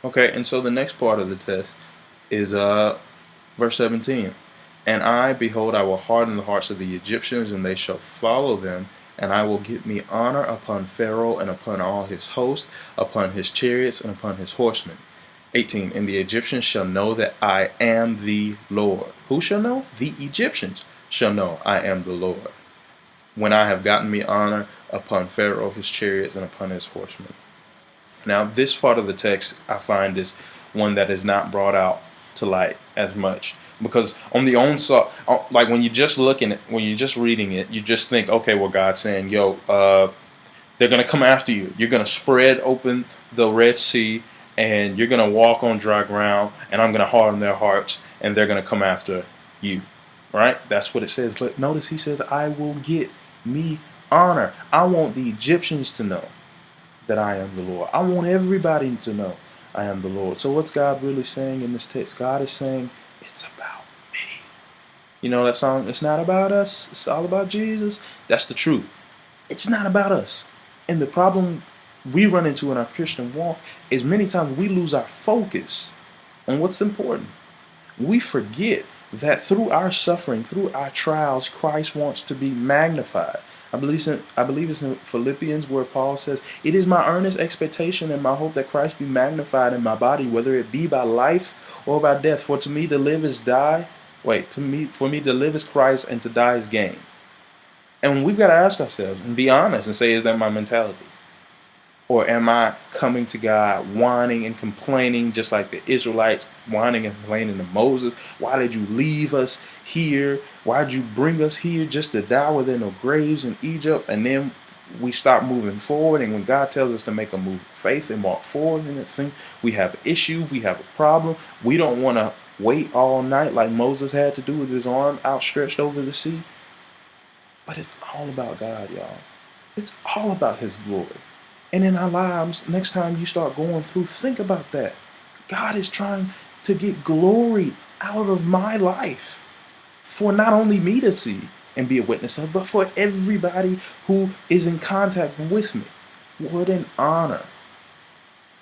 Okay, and so the next part of the test is verse 17. And I, behold, I will harden the hearts of the Egyptians, and they shall follow them. And I will give me honor upon Pharaoh and upon all his host, upon his chariots and upon his horsemen. 18. And the Egyptians shall know that I am the Lord. Who shall know? The Egyptians shall know I am the Lord, when I have gotten me honor upon Pharaoh, his chariots, and upon his horsemen. Now, this part of the text I find is one that is not brought out to light as much, because on the own side, like when you're just looking at, when you're just reading it, you just think, okay, well, God's saying, yo, they're gonna come after you. You're gonna spread open the Red Sea, and you're gonna walk on dry ground, and I'm gonna harden their hearts, and they're gonna come after you. Right? That's what it says. But notice he says, I will get me honor. I want the Egyptians to know that I am the Lord. I want everybody to know I am the Lord. So what's God really saying in this text? God is saying, it's about me. You know that song, it's not about us, it's all about Jesus? That's the truth. It's not about us. And the problem we run into in our Christian walk is many times we lose our focus on what's important. We forget that through our suffering, through our trials, Christ wants to be magnified. I believe it's in Philippians where Paul says, it is my earnest expectation and my hope that Christ be magnified in my body, whether it be by life or by death. For to me to live is die. For me to live is Christ and to die is gain. And we've got to ask ourselves and be honest and say, is that my mentality? Or am I coming to God whining and complaining just like the Israelites whining and complaining to Moses? Why did you leave us here? Why did you bring us here just to die within the graves in Egypt? And then we stop moving forward. And when God tells us to make a move of faith and walk forward in that thing, we have an issue, we have a problem. We don't want to wait all night like Moses had to do with his arm outstretched over the sea. But it's all about God, y'all. It's all about his glory. And in our lives, next time you start going through, think about that. God is trying to get glory out of my life for not only me to see and be a witness of, but for everybody who is in contact with me. What an honor.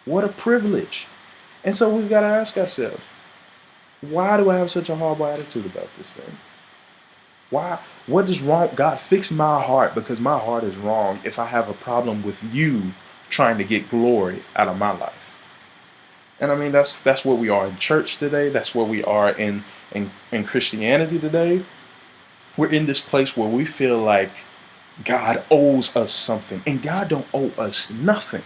What a privilege. And so we've got to ask ourselves, why do I have such a horrible attitude about this thing? Why? What is wrong? God, fix my heart because my heart is wrong if I have a problem with you trying to get glory out of my life. And I mean, that's where we are in church today. That's where we are in Christianity today. We're in this place where we feel like God owes us something. And God don't owe us nothing.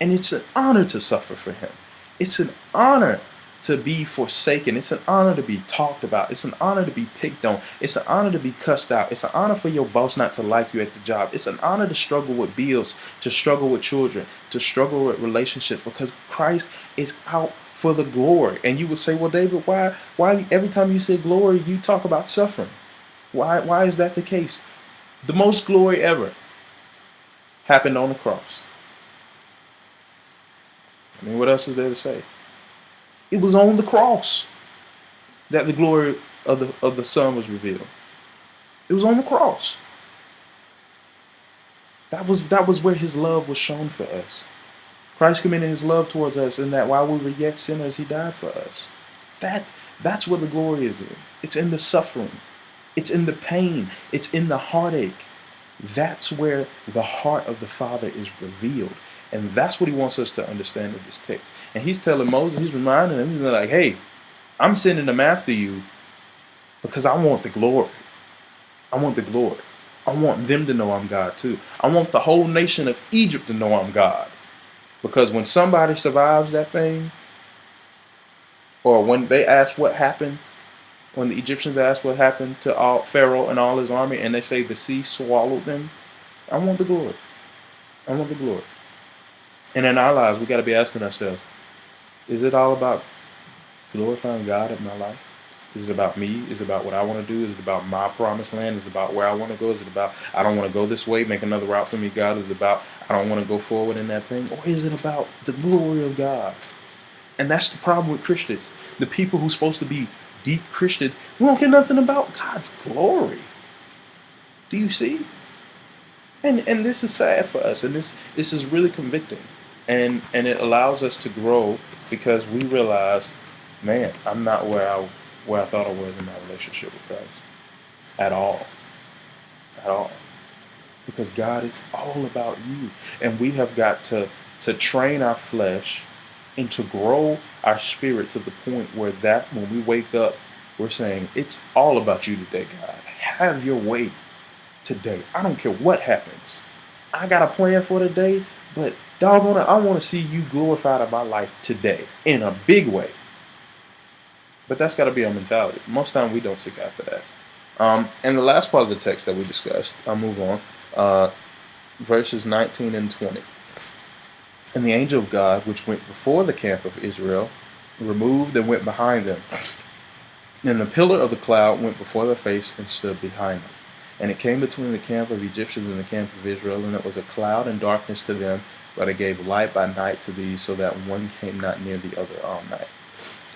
And it's an honor to suffer for him. It's an honor to be forsaken. It's an honor to be talked about. It's an honor to be picked on. It's an honor to be cussed out. It's an honor for your boss not to like you at the job. It's an honor to struggle with bills, to struggle with children, to struggle with relationships, because Christ is out for the glory. And you would say, well, David, why every time you say glory, you talk about suffering? Why is that the case? The most glory ever happened on the cross. I mean, what else is there to say? It was on the cross that the glory of the Son was revealed. It was on the cross. That was where his love was shown for us. Christ commended his love towards us in that while we were yet sinners, he died for us. That's where the glory is in. It's in the suffering. It's in the pain. It's in the heartache. That's where the heart of the Father is revealed. And that's what he wants us to understand in this text. And he's telling Moses, he's reminding him, he's like, hey, I'm sending them after you because I want the glory. I want the glory. I want them to know I'm God too. I want the whole nation of Egypt to know I'm God. Because when somebody survives that thing, or when they ask what happened, when the Egyptians ask what happened to all Pharaoh and all his army, and they say the sea swallowed them, I want the glory. I want the glory. And in our lives, we got to be asking ourselves, is it all about glorifying God in my life? Is it about me? Is it about what I want to do? Is it about my promised land? Is it about where I want to go? Is it about I don't want to go this way, make another route for me, God? Is it about I don't want to go forward in that thing? Or is it about the glory of God? And that's the problem with Christians. The people who's supposed to be deep Christians, we don't care nothing about God's glory. Do you see? And this is sad for us, and this is really convicting. and it allows us to grow because we realize, man, I'm not where I thought I was in my relationship with Christ at all, at all. Because God, it's all about you, and we have got to train our flesh and to grow our spirit to the point where that when we wake up, we're saying it's all about you today, God. Have your way today. I don't care what happens. I got a plan for today, but doggone it, I want to see you glorified in my life today in a big way. But that's got to be our mentality. Most time we don't seek after that. And the last part of the text that we discussed, I'll move on, verses 19 and 20. And the angel of God, which went before the camp of Israel, removed and went behind them. And the pillar of the cloud went before their face and stood behind them. And it came between the camp of Egyptians and the camp of Israel, and it was a cloud and darkness to them, but it gave light by night to these, so that one came not near the other all night.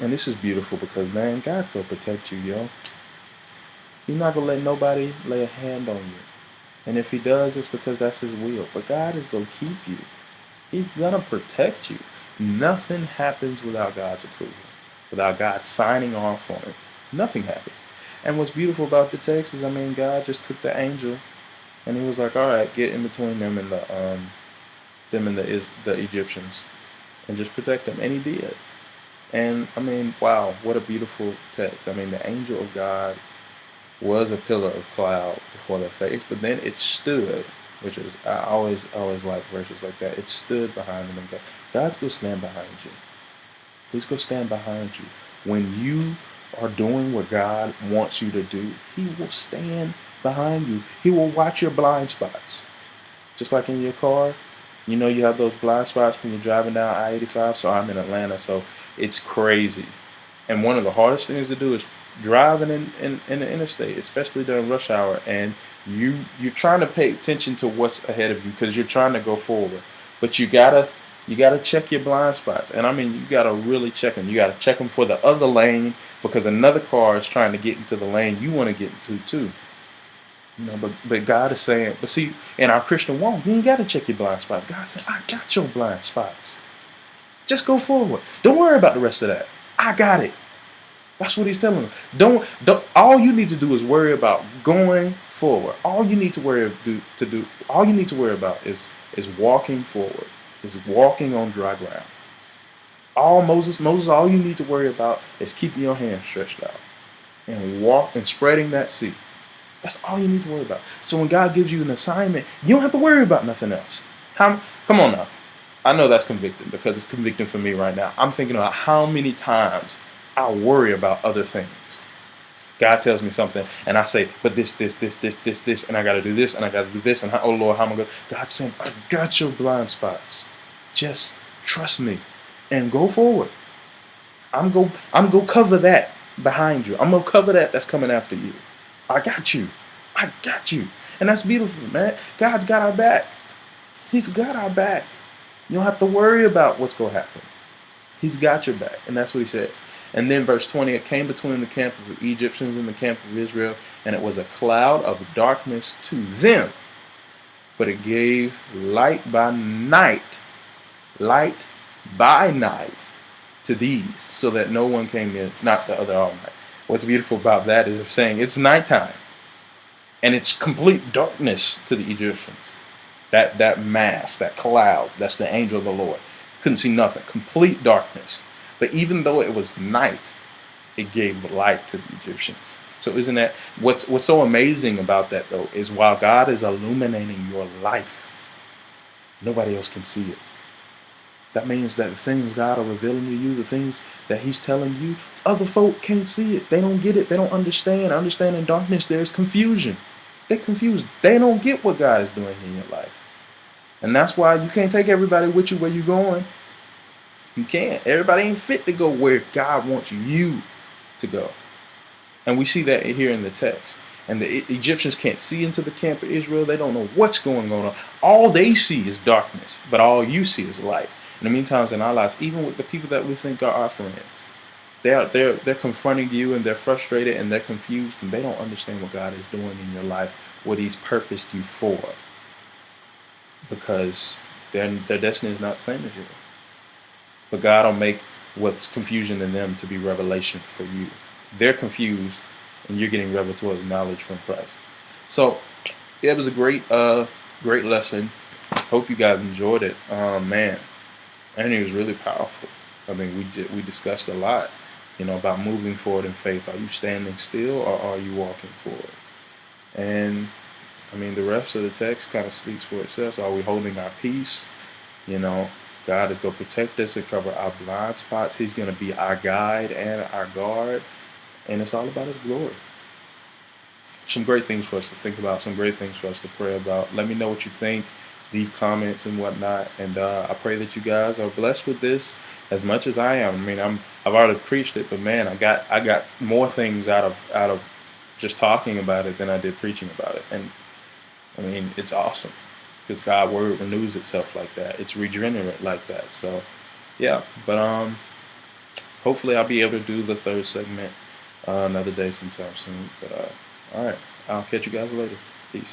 And this is beautiful because, man, God's going to protect you, yo. He's not going to let nobody lay a hand on you. And if he does, it's because that's his will. But God is going to keep you. He's going to protect you. Nothing happens without God's approval, without God signing off on it. Nothing happens. And what's beautiful about the text is, I mean, God just took the angel and he was like, all right, get in between them and the Egyptians and just protect them. And he did. And I mean, wow, what a beautiful text. I mean, the angel of God was a pillar of cloud before their face, but then it stood, which is, I always like verses like that. It stood behind them. And God's going to stand behind you. He's going to stand behind you. When you are doing what God wants you to do, he will stand behind you. He will watch your blind spots. Just like in your car, you know you have those blind spots when you're driving down I-85. So I'm in Atlanta, so it's crazy. And one of the hardest things to do is driving in the interstate, especially during rush hour, and you're trying to pay attention to what's ahead of you because you're trying to go forward. But you gotta check your blind spots, and I mean you gotta really check them. You gotta check them for the other lane because another car is trying to get into the lane you want to get into too. You know, but God is saying, but see, in our Christian walk, you ain't gotta check your blind spots. God said, I got your blind spots. Just go forward. Don't worry about the rest of that. I got it. That's what he's telling them. Don't. All you need to do is worry about going forward. All you need to worry about is walking forward. Is walking on dry ground. Moses, all you need to worry about is keeping your hands stretched out and walk and spreading that sea. That's all you need to worry about. So when God gives you an assignment, you don't have to worry about nothing else. Come on now. I know that's convicting because it's convicting for me right now. I'm thinking about how many times I worry about other things. God tells me something, and I say, but this, and I got to do this, and I got to do this, and oh Lord, how am I going to? God's saying, I got your blind spots. Just trust me and go forward. I'm go cover that behind you. I'm going to cover that's coming after you. I got you. And that's beautiful, man. God's got our back. He's got our back. You don't have to worry about what's going to happen. He's got your back. And that's what he says. And then verse 20, it came between the camp of the Egyptians and the camp of Israel, and it was a cloud of darkness to them. But it gave light by night to these, so that no one came in, not the other all night. What's beautiful about that is it's saying it's nighttime. And it's complete darkness to the Egyptians. That mass, that cloud, that's the angel of the Lord. Couldn't see nothing. Complete darkness. But even though it was night, it gave light to the Egyptians. So isn't that what's so amazing about that though is while God is illuminating your life, nobody else can see it. That means that the things God are revealing to you, the things that he's telling you, other folk can't see it. They don't get it. They don't understand. Understand in darkness there's confusion. They're confused. They don't get what God is doing in your life. And that's why you can't take everybody with you where you're going. You can't. Everybody ain't fit to go where God wants you to go. And we see that here in the text. And the Egyptians can't see into the camp of Israel. They don't know what's going on. All they see is darkness, but all you see is light. In the meantime, in our lives, even with the people that we think are our friends, they're confronting you and they're frustrated and they're confused and they don't understand what God is doing in your life, what he's purposed you for. Because their destiny is not the same as yours. But God will make what's confusion in them to be revelation for you. They're confused, and you're getting revelatory knowledge from Christ. So yeah, it was a great lesson. Hope you guys enjoyed it. Man, and it was really powerful. I mean, we discussed a lot, about moving forward in faith. Are you standing still or are you walking forward? And I mean, the rest of the text kind of speaks for itself. So are we holding our peace? You know, God is going to protect us and cover our blind spots. He's going to be our guide and our guard. And it's all about His glory. Some great things for us to think about, some great things for us to pray about. Let me know what you think. Leave comments and whatnot. And I pray that you guys are blessed with this as much as I am. I mean, I've already preached it, but man, I got more things out of just talking about it than I did preaching about it. And I mean, it's awesome because God's word renews itself like that. It's regenerate like that. So yeah, but hopefully I'll be able to do the third segment another day sometime soon. But all right, I'll catch you guys later. Peace.